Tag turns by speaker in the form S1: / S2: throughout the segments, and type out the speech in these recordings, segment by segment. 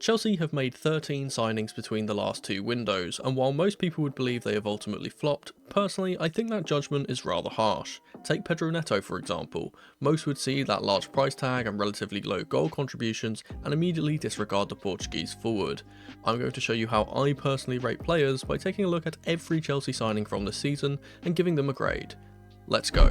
S1: Chelsea have made 13 signings between the last two windows, and while most people would believe they have ultimately flopped, personally I think that judgment is rather harsh. Take Pedro Neto for example. Most would see that large price tag and relatively low goal contributions and immediately disregard the Portuguese forward. I'm going to show you how I personally rate players by taking a look at every Chelsea signing from this season and giving them a grade. Let's go.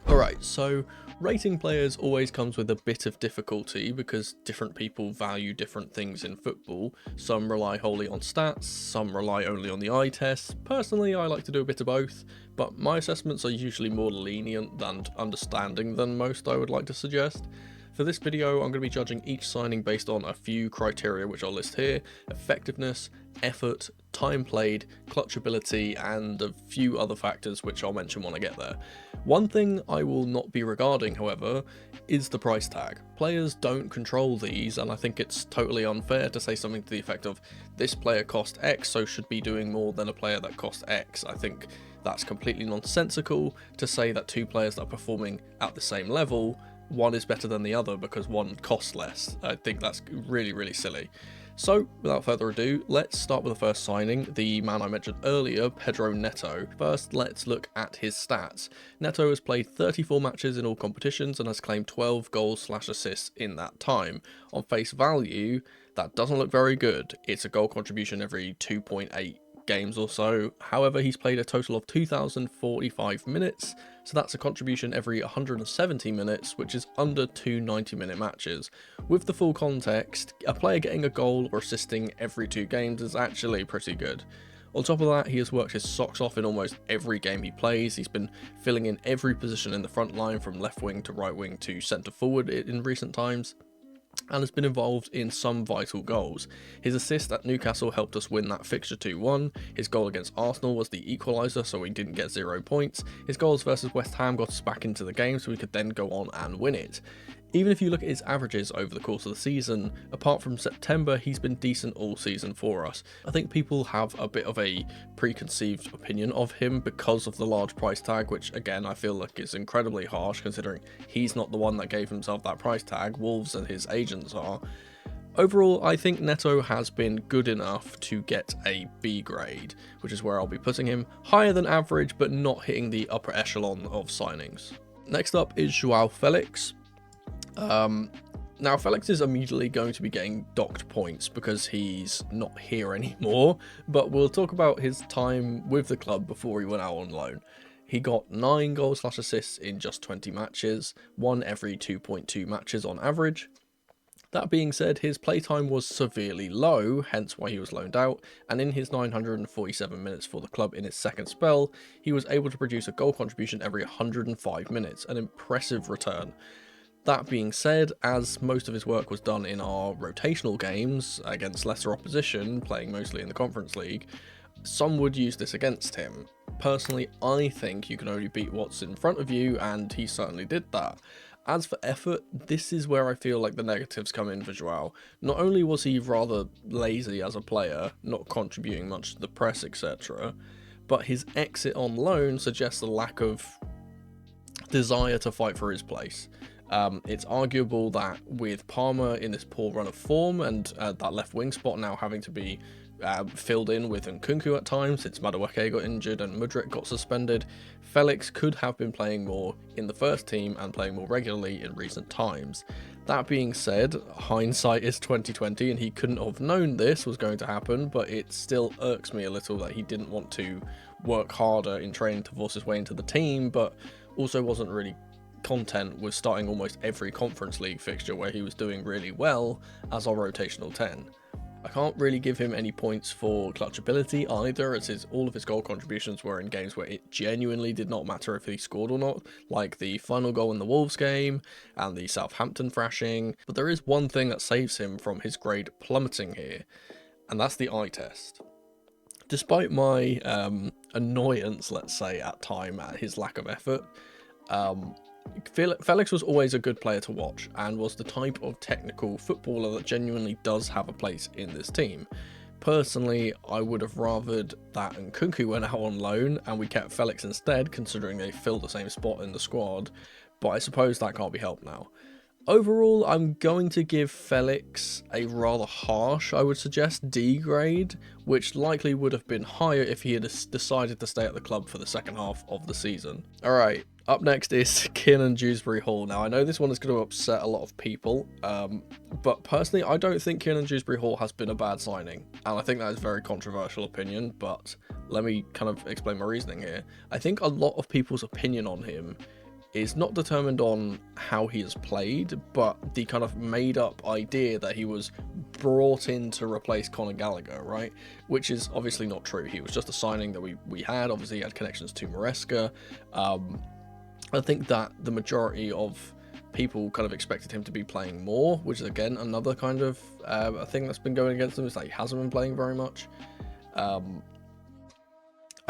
S1: Alright, so rating players always comes with a bit of difficulty because different people value different things in football. Some rely wholly on stats, some rely only on the eye test. Personally, I like to do a bit of both, but my assessments are usually more lenient and understanding than most I would like to suggest. For this video, I'm going to be judging each signing based on a few criteria which I'll list here: effectiveness, effort, time played, clutchability, and a few other factors which I'll mention when I get there. One thing I will not be regarding, however, is the price tag. Players don't control these, and I think it's totally unfair to say something to the effect of, this player cost X, so should be doing more than a player that cost X. I think that's completely nonsensical to say that two players that are performing at the same level, one is better than the other because one costs less. I think that's really silly. So, without further ado, let's start with the first signing, the man I mentioned earlier, Pedro Neto. First, let's look at his stats. Neto has played 34 matches in all competitions and has claimed 12 goals/assists in that time. On face value, that doesn't look very good. It's a goal contribution every 2.8 games or so. However, he's played a total of 2,045 minutes, so that's a contribution every 170 minutes, which is under two 90-minute matches. With the full context, a player getting a goal or assisting every 2 games is actually pretty good. On top of that, he has worked his socks off in almost every game he plays. He's been filling in every position in the front line, from left wing to right wing to centre forward in recent times, and has been involved in some vital goals. His assist at Newcastle helped us win that fixture 2-1, his goal against Arsenal was the equaliser so we didn't get 0 points, his goals versus West Ham got us back into the game so we could then go on and win it. Even if you look at his averages over the course of the season, apart from September, he's been decent all season for us. I think people have a bit of a preconceived opinion of him because of the large price tag, which again I feel like is incredibly harsh considering he's not the one that gave himself that price tag, Wolves and his agents are. Overall, I think Neto has been good enough to get a B grade, which is where I'll be putting him, higher than average but not hitting the upper echelon of signings. Next up is Joao Felix. Now Felix is immediately going to be getting docked points because he's not here anymore, but we'll talk about his time with the club before he went out on loan. He got 9 goals/assists in just 20 matches, 1 every 2.2 matches on average. That being said, his playtime was severely low, hence why he was loaned out, and in his 947 minutes for the club in his second spell, he was able to produce a goal contribution every 105 minutes, an impressive return. That being said, as most of his work was done in our rotational games against lesser opposition, playing mostly in the Conference League, some would use this against him. Personally, I think you can only beat what's in front of you, and he certainly did that. As for effort, this is where I feel like the negatives come in for Joao. Not only was he rather lazy as a player, not contributing much to the press, etc., but his exit on loan suggests a lack of desire to fight for his place. It's arguable that with Palmer in this poor run of form and that left wing spot now having to be filled in with Nkunku at times since Madueke got injured and Mudryk got suspended, Felix could have been playing more in the first team and playing more regularly in recent times. That being said, hindsight is 2020 and he couldn't have known this was going to happen, but it still irks me a little that he didn't want to work harder in training to force his way into the team, but also wasn't really content with starting almost every Conference League fixture where he was doing really well as our rotational 10. I can't really give him any points for clutchability either, as all of his goal contributions were in games where it genuinely did not matter if he scored or not, like the final goal in the Wolves game and the Southampton thrashing, but there is one thing that saves him from his grade plummeting here, and that's the eye test. Despite my annoyance, let's say, at time at his lack of effort, Felix was always a good player to watch and was the type of technical footballer that genuinely does have a place in this team. Personally, I would have rathered that Nkunku went out on loan and we kept Felix instead, considering they filled the same spot in the squad, but I suppose that can't be helped now. Overall, I'm going to give Felix a rather harsh, I would suggest, D grade, which likely would have been higher if he had decided to stay at the club for the second half of the season. Alright, up next is Kiernan Dewsbury-Hall. Now, I know this one is going to upset a lot of people, but personally, I don't think Kiernan Dewsbury-Hall has been a bad signing, and I think that is a very controversial opinion, but let me kind of explain my reasoning here. I think a lot of people's opinion on him is not determined on how he has played, but the kind of made-up idea that he was brought in to replace Conor Gallagher, right? Which is obviously not true. He was just a signing that we had. Obviously, he had connections to Maresca. I think that the majority of people kind of expected him to be playing more, which is, again, another kind of a thing that's been going against him, is that he hasn't been playing very much.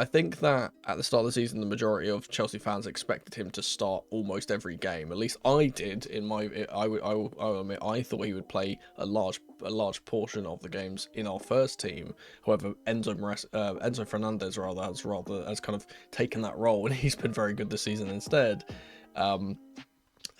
S1: I think that at the start of the season, the majority of Chelsea fans expected him to start almost every game. At least I did. I will admit, I thought he would play a large portion of the games in our first team. However, Enzo Fernandez has kind of taken that role, and he's been very good this season instead.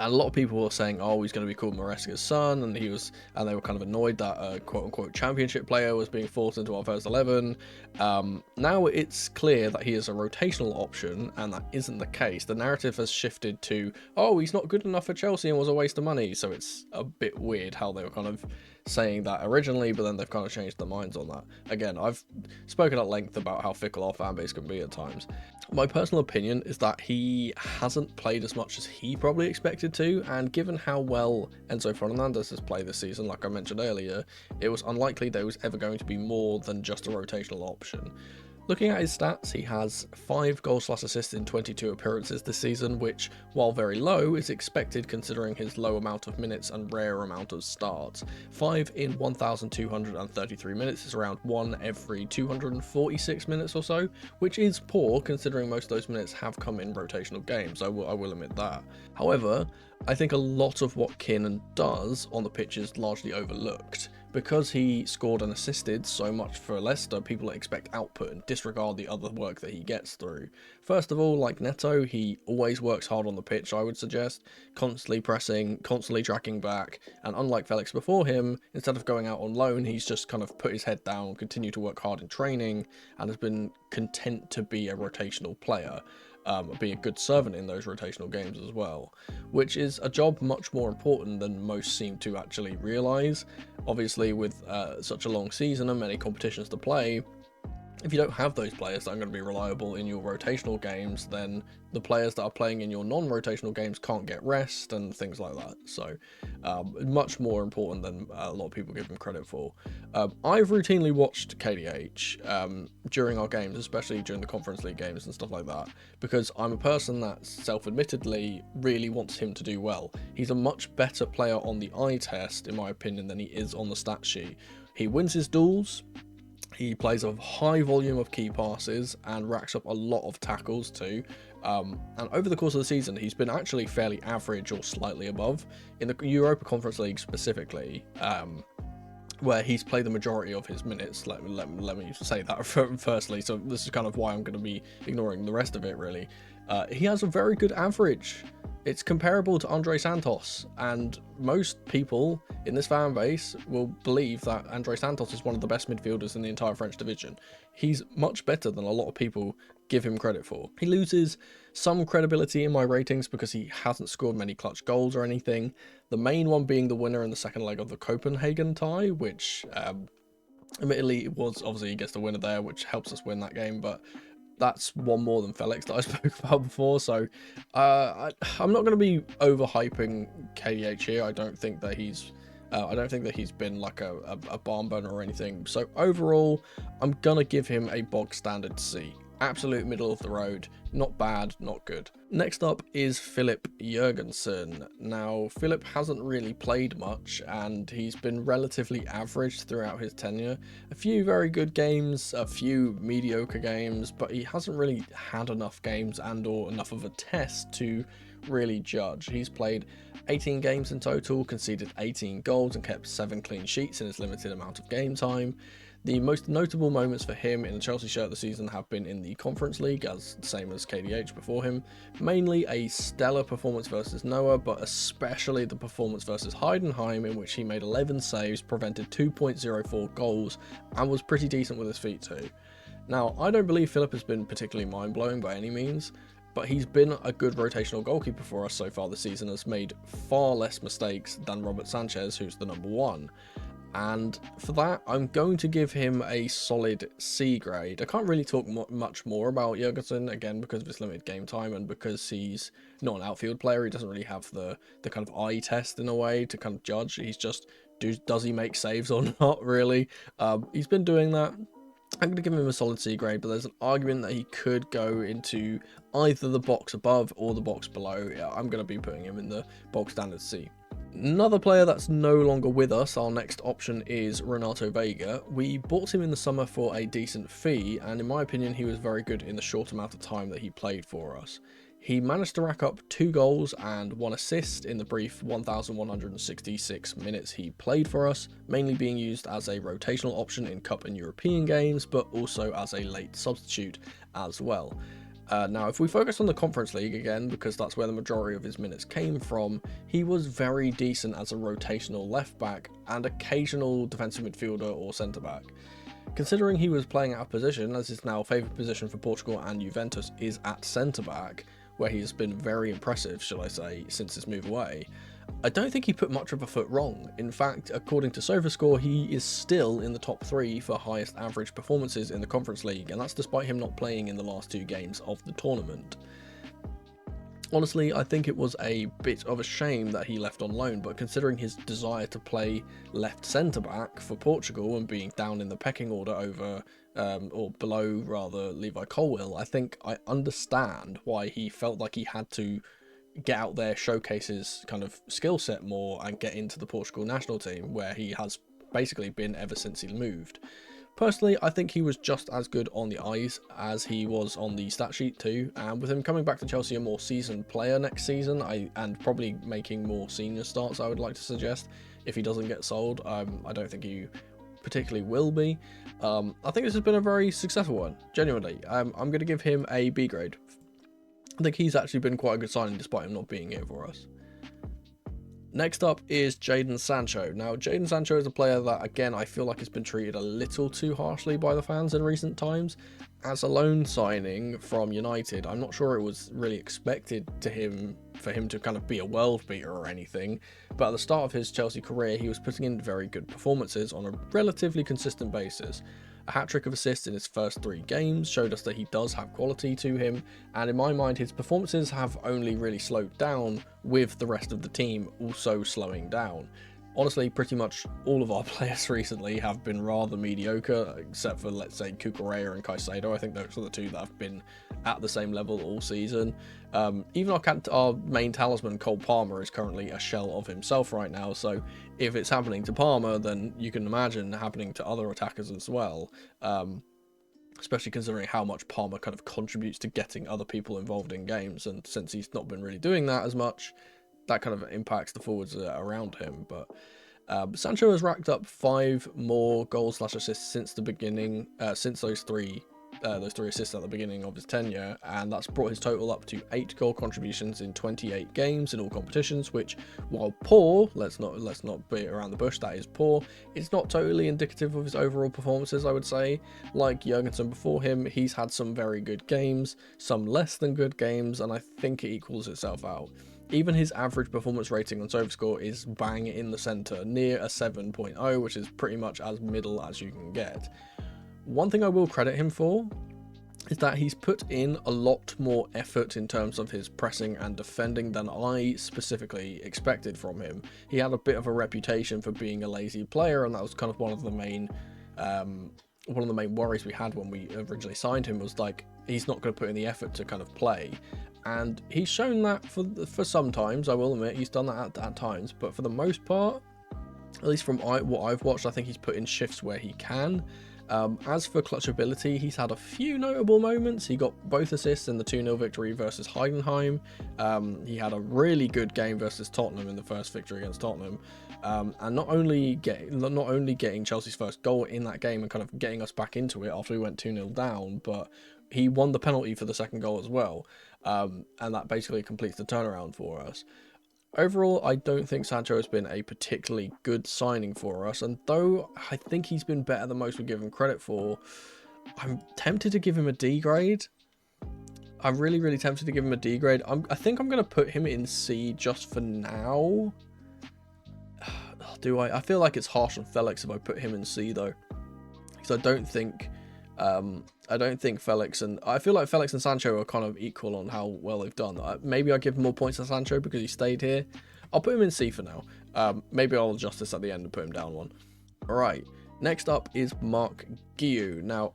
S1: And a lot of people were saying, oh, he's going to be called Maresca's son, and they were kind of annoyed that a quote-unquote championship player was being forced into our first 11. Now it's clear that he is a rotational option, and that isn't the case. The narrative has shifted to, oh, he's not good enough for Chelsea and was a waste of money, so it's a bit weird how they were kind of saying that originally, but then they've kind of changed their minds on that. Again, I've spoken at length about how fickle our fan base can be at times. My personal opinion is that he hasn't played as much as he probably expected to, and given how well Enzo Fernandez has played this season, like I mentioned earlier, it was unlikely that he was ever going to be more than just a rotational option. Looking at his stats, he has 5 goals/assists in 22 appearances this season, which, while very low, is expected considering his low amount of minutes and rare amount of starts. 5 in 1,233 minutes is around 1 every 246 minutes or so, which is poor considering most of those minutes have come in rotational games, I will admit that. However, I think a lot of what Kiernan does on the pitch is largely overlooked. Because he scored and assisted so much for Leicester, people expect output and disregard the other work that he gets through. First of all, like Neto, he always works hard on the pitch, I would suggest, constantly pressing, constantly tracking back, and unlike Felix before him, instead of going out on loan, he's just kind of put his head down, continued to work hard in training, and has been content to be a rotational player. Be a good servant in those rotational games as well, which is a job much more important than most seem to actually realise. Obviously, with such a long season and many competitions to play, if you don't have those players that are going to be reliable in your rotational games, then the players that are playing in your non-rotational games can't get rest and things like that. So much more important than a lot of people give him credit for. I've routinely watched KDH during our games, especially during the Conference League games and stuff like that, because I'm a person that self-admittedly really wants him to do well. He's a much better player on the eye test, in my opinion, than he is on the stat sheet. He wins his duels. He plays a high volume of key passes and racks up a lot of tackles too. And over the course of the season, he's been actually fairly average or slightly above. In the Europa Conference League specifically, where he's played the majority of his minutes, let me say that firstly, so this is kind of why I'm going to be ignoring the rest of it really. He has a very good average. It's comparable to Andre Santos, and most people in this fan base will believe that Andre Santos is one of the best midfielders in the entire French division. He's much better than a lot of people give him credit for. He loses some credibility in my ratings because he hasn't scored many clutch goals or anything, the main one being the winner in the second leg of the Copenhagen tie, which admittedly it was, obviously he gets the winner there, which helps us win that game, but that's one more than Felix that I spoke about before, so I'm not going to be overhyping KDH here. I don't think that he's been like a barn burner or anything. So overall, I'm gonna give him a bog standard C. Absolute middle of the road, not bad, not good. Next up is Filip Jorgensen. Now, Filip hasn't really played much, and he's been relatively average throughout his tenure. A few very good games, a few mediocre games, but he hasn't really had enough games and or enough of a test to really judge. He's played 18 games in total, conceded 18 goals and kept 7 clean sheets in his limited amount of game time. The most notable moments for him in a Chelsea shirt this season have been in the Conference League, as same as KDH before him. Mainly a stellar performance versus Noah, but especially the performance versus Heidenheim, in which he made 11 saves, prevented 2.04 goals, and was pretty decent with his feet too. Now, I don't believe Filip has been particularly mind-blowing by any means, but he's been a good rotational goalkeeper for us so far this season, has made far less mistakes than Robert Sanchez, who's the number 1. And for that, I'm going to give him a solid C grade. I can't really talk much more about Jorgensen, again, because of his limited game time and because he's not an outfield player. He doesn't really have the kind of eye test in a way to kind of judge. He's just, does he make saves or not, really? He's been doing that. I'm going to give him a solid C grade, but there's an argument that he could go into either the box above or the box below. Yeah, I'm going to be putting him in the box standard C. Another player that's no longer with us, our next option, is Renato Veiga. We bought him in the summer for a decent fee, and in my opinion he was very good in the short amount of time that he played for us. He managed to rack up 2 goals and 1 assist in the brief 1,166 minutes he played for us, mainly being used as a rotational option in Cup and European games, but also as a late substitute as well. Now, if we focus on the Conference League again, because that's where the majority of his minutes came from, he was very decent as a rotational left-back and occasional defensive midfielder or centre-back. Considering he was playing out of position, as his now favoured position for Portugal and Juventus is at centre-back, where he's been very impressive, shall I say, since his move away, I don't think he put much of a foot wrong. In fact, according to SofaScore, he is still in the top 3 for highest average performances in the Conference League, and that's despite him not playing in the last 2 games of the tournament. Honestly, I think it was a bit of a shame that he left on loan, but considering his desire to play left centre-back for Portugal and being down in the pecking order over, or below rather, Levi Colwill, I think I understand why he felt like he had to get out there, showcase his kind of skill set more and get into the Portugal national team, where he has basically been ever since he moved. Personally, I think he was just as good on the eyes as he was on the stat sheet too, and with him coming back to Chelsea a more seasoned player next season, and probably making more senior starts, I would like to suggest, if he doesn't get sold. I don't think he particularly will be. I think this has been a very successful one, genuinely. I'm going to give him a B grade. I think he's actually been quite a good signing despite him not being here for us. Next up is Jadon Sancho. Now, Jadon Sancho is a player that, again, I feel like has been treated a little too harshly by the fans in recent times. As a loan signing from United, I'm not sure it was really expected for him to kind of be a world beater or anything, but at the start of his Chelsea career, he was putting in very good performances on a relatively consistent basis. A hat-trick of assists in his first 3 games showed us that he does have quality to him, and in my mind his performances have only really slowed down, with the rest of the team also slowing down. Honestly, pretty much all of our players recently have been rather mediocre, except for, let's say, Cucurella and Caicedo. I think those are the 2 that have been at the same level all season. Even our main talisman, Cole Palmer, is currently a shell of himself right now, so if it's happening to Palmer, then you can imagine happening to other attackers as well, especially considering how much Palmer kind of contributes to getting other people involved in games, and since he's not been really doing that as much, that kind of impacts the forwards around him. But Sancho has racked up 5 more goals/assists since the beginning, since those three assists at the beginning of his tenure, and that's brought his total up to 8 goal contributions in 28 games in all competitions, which, while poor, let's not beat around the bush, that is poor, it's not totally indicative of his overall performances, I would say. Like Jorgensen before him, he's had some very good games, some less than good games, and I think it equals itself out. Even his average performance rating on SofaScore is bang in the centre, near a 7.0, which is pretty much as middle as you can get. One thing I will credit him for is that he's put in a lot more effort in terms of his pressing and defending than I specifically expected from him. He had a bit of a reputation for being a lazy player, and that was kind of one of the main worries we had when we originally signed him, was like, he's not going to put in the effort to kind of play. And he's shown that for some times, I will admit, he's done that at times, but for the most part, at least from what I've watched, I think he's put in shifts where he can, As for clutchability, he's had a few notable moments. He got both assists in the 2-0 victory versus Heidenheim. He had a really good game versus Tottenham in the first victory against Tottenham. And not only getting Chelsea's first goal in that game and kind of getting us back into it after we went 2-0 down, but he won the penalty for the second goal as well. And that basically completes the turnaround for us. Overall, I don't think Sancho has been a particularly good signing for us, and though I think he's been better than most would give him credit for, I'm tempted to give him a D grade. I'm really tempted to give him a D grade. I think I'm going to put him in C just for now. Do I? I feel like it's harsh on Felix if I put him in C though, because I don't think Felix and I feel like Felix and Sancho are kind of equal on how well they've done. Maybe I give more points to Sancho because he stayed here. I'll put him in C for now. Maybe I'll adjust this at the end and put him down one. Alright, next up is Marc Guiu. Now,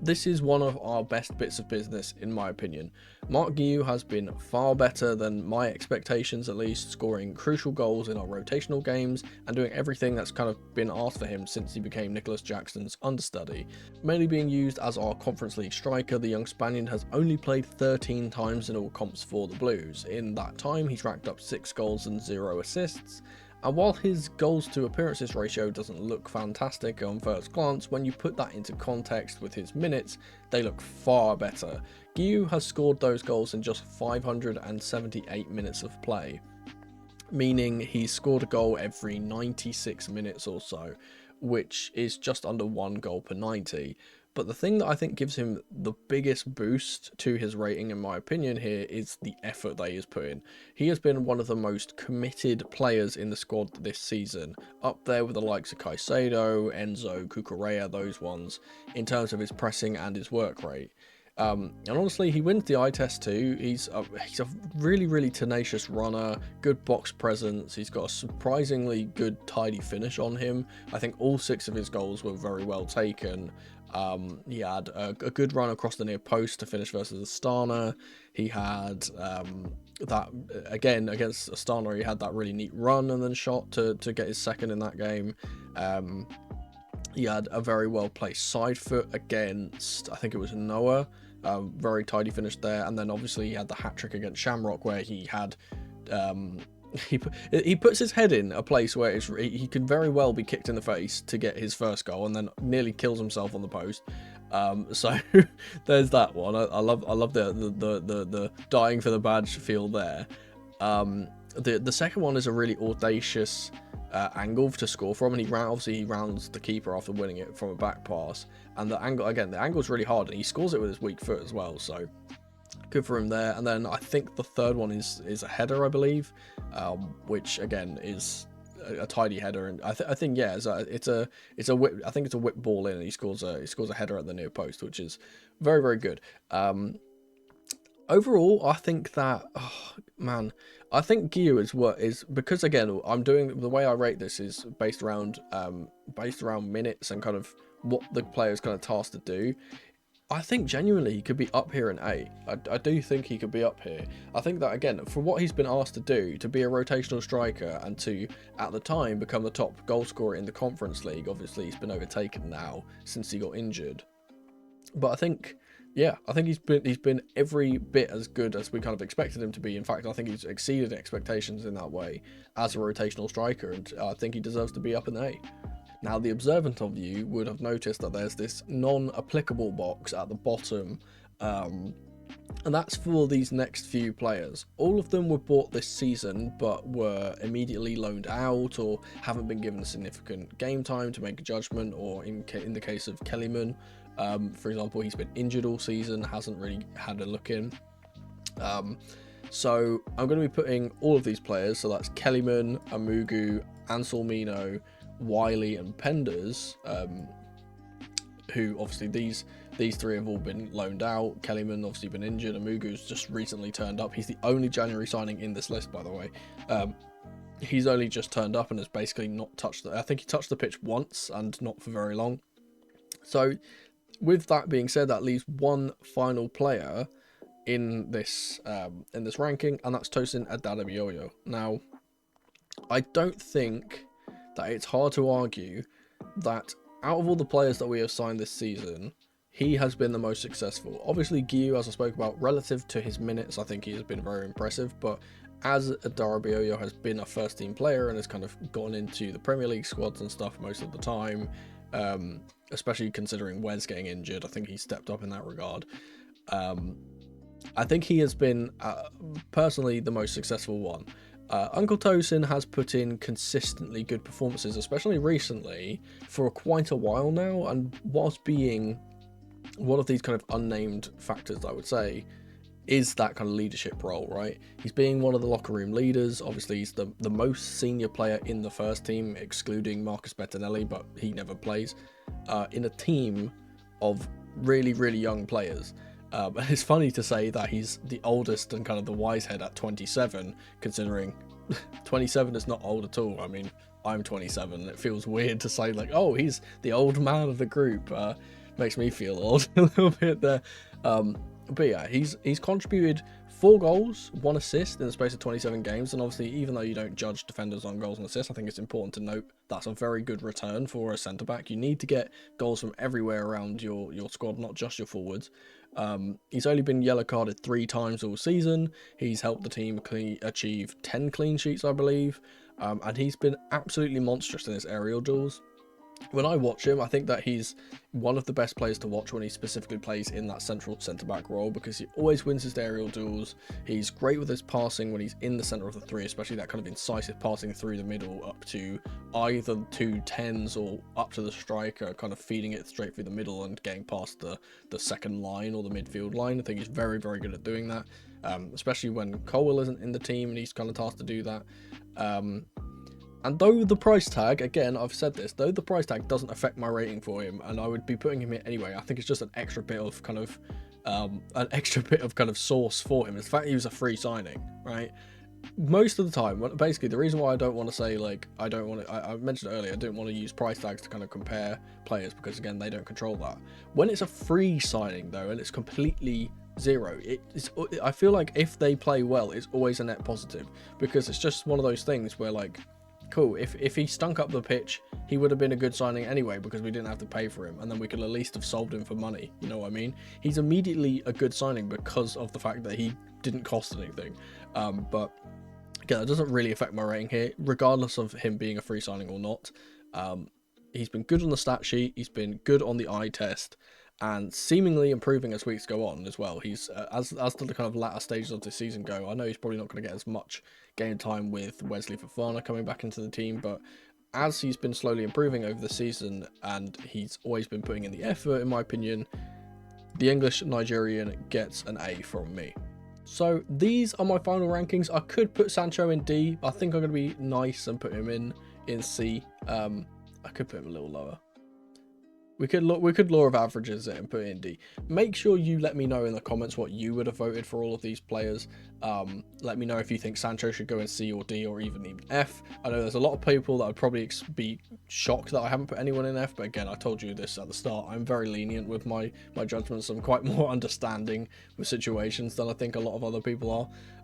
S1: this is one of our best bits of business in my opinion. Marc Guiu has been far better than my expectations, at least, scoring crucial goals in our rotational games and doing everything that's kind of been asked for him since he became Nicholas Jackson's understudy. Mainly being used as our Conference League striker, the young Spaniard has only played 13 times in all comps for the Blues. In that time, he's racked up 6 goals and 0 assists. And while his goals to appearances ratio doesn't look fantastic on first glance, when you put that into context with his minutes, they look far better. Guiu has scored those goals in just 578 minutes of play, meaning he's scored a goal every 96 minutes or so, which is just under 1 goal per 90. But the thing that I think gives him the biggest boost to his rating, in my opinion, here is the effort that he has put in. He has been one of the most committed players in the squad this season, up there with the likes of Caicedo, Enzo, Cucurella, those ones, in terms of his pressing and his work rate. And honestly, he wins the eye test too. He's a really tenacious runner, good box presence. He's got a surprisingly good tidy finish on him. I think all 6 of his goals were very well taken. He had a good run across the near post to finish versus Astana. He had that, again, against Astana, he had that really neat run and then shot to get his second in that game. He had a very well placed side foot against, I think it was Noah. Very tidy finish there. And then obviously he had the hat trick against Shamrock where he had... He puts his head in a place where he could very well be kicked in the face to get his first goal, and then nearly kills himself on the post. So there's that one. I love the dying for the badge feel there. The second one is a really audacious angle to score from, and he rounds the keeper after winning it from a back pass, and the angle is really hard, and he scores it with his weak foot as well. So good for him there. And then I think the third one is a header, I believe, which again is a tidy header, and I think yeah, it's a whip. I think it's a whip ball in, and he scores a header at the near post, which is very good. Overall, I think that I think Guiu is because again I'm doing the way I rate this is based around minutes and kind of what the player's kind of tasked to do. I think genuinely he could be up here in A. I do think he could be up here. I think that, again, for what he's been asked to do, to be a rotational striker and to, at the time, become the top goal scorer in the Conference League, obviously he's been overtaken now since he got injured. But I think, yeah, I think he's been every bit as good as we kind of expected him to be. In fact, I think he's exceeded expectations in that way as a rotational striker, and I think he deserves to be up in A. Now, the observant of you would have noticed that there's this non-applicable box at the bottom, and that's for these next few players. All of them were bought this season, but were immediately loaned out or haven't been given significant game time to make a judgment, or in the case of Kiernan, for example, he's been injured all season, hasn't really had a look in. So I'm going to be putting all of these players, so that's Kiernan, Amugu, Anselmino, Wiley and Penders, who obviously these 3 have all been loaned out. Kiernan obviously been injured. Amugu's just recently turned up. He's the only January signing in this list, by the way. He's only just turned up and has basically not touched I think he touched the pitch once and not for very long. So with that being said, that leaves one final player in this ranking, and that's Tosin Adarabioyo. Now, I don't think that it's hard to argue that out of all the players that we have signed this season, he has been the most successful. Obviously, Guiu, as I spoke about, relative to his minutes, I think he has been very impressive. But as Adarabioyo has been a first-team player and has kind of gone into the Premier League squads and stuff most of the time, especially considering Wes getting injured, I think he stepped up in that regard. I think he has been, personally, the most successful one. Uncle Tosin has put in consistently good performances, especially recently, for quite a while now, and whilst being one of these kind of unnamed factors, I would say, is that kind of leadership role, right? He's being one of the locker room leaders. Obviously, he's the most senior player in the first team, excluding Marcus Bettinelli, but he never plays, in a team of really, really young players. And it's funny to say that he's the oldest and kind of the wise head at 27, considering 27 is not old at all. I mean, I'm 27, and it feels weird to say, like, oh, he's the old man of the group. Makes me feel old a little bit there. But yeah, he's contributed 4 goals, 1 assist in the space of 27 games. And obviously, even though you don't judge defenders on goals and assists, I think it's important to note that's a very good return for a centre-back. You need to get goals from everywhere around your squad, not just your forwards. He's only been yellow carded 3 times all season. He's helped the team achieve 10 clean sheets, I believe. And he's been absolutely monstrous in his aerial duels. When I watch him, I think that he's one of the best players to watch when he specifically plays in that central centre-back role, because he always wins his aerial duels. He's great with his passing when he's in the centre of the 3, especially that kind of incisive passing through the middle up to either 2 10s or up to the striker, kind of feeding it straight through the middle and getting past the second line or the midfield line. I think he's very, very good at doing that, especially when Colwell isn't in the team and he's kind of tasked to do that. And though the price tag, again, I've said this, though the price tag doesn't affect my rating for him, and I would be putting him in anyway, I think it's just an extra bit of kind of source for him. It's the fact he was a free signing, right? Most of the time, basically, the reason why I don't want to say, like, I mentioned earlier, I don't want to use price tags to kind of compare players, because again, they don't control that. When it's a free signing though, and it's completely zero, I feel like if they play well, it's always a net positive, because it's just one of those things where, like, cool, if he stunk up the pitch, he would have been a good signing anyway, because we didn't have to pay for him, and then we could at least have sold him for money, you know what I mean? He's immediately a good signing because of the fact that he didn't cost anything. But again, that doesn't really affect my rating here, regardless of him being a free signing or not. He's been good on the stat sheet, he's been good on the eye test, and seemingly improving as weeks go on as well. He's as to the kind of latter stages of the season go, I know he's probably not going to get as much game time with Wesley Fofana coming back into the team, but as he's been slowly improving over the season, and he's always been putting in the effort, in my opinion, the English Nigerian gets an A from me. So these are my final rankings. I could put Sancho in D, but I think I'm going to be nice and put him in C. I could put him a little lower. We could law of averages it and put it in D. Make sure you let me know in the comments what you would have voted for all of these players. Let me know if you think Sancho should go in C or D or even F. I know there's a lot of people that would probably be shocked that I haven't put anyone in F, but again, I told you this at the start. I'm very lenient with my judgments. I'm quite more understanding with situations than I think a lot of other people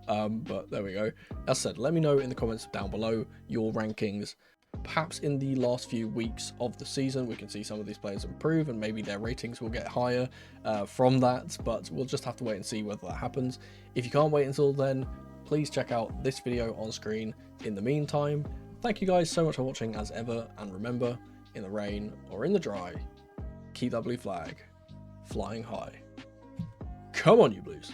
S1: are. But there we go. As I said, let me know in the comments down below your rankings. Perhaps in the last few weeks of the season we can see some of these players improve and maybe their ratings will get higher from that, but we'll just have to wait and see whether that happens. If you can't wait until then, please check out this video on screen. In the meantime, thank you guys so much for watching as ever, and remember, in the rain or in the dry, keep that blue flag flying high. Come on, you Blues.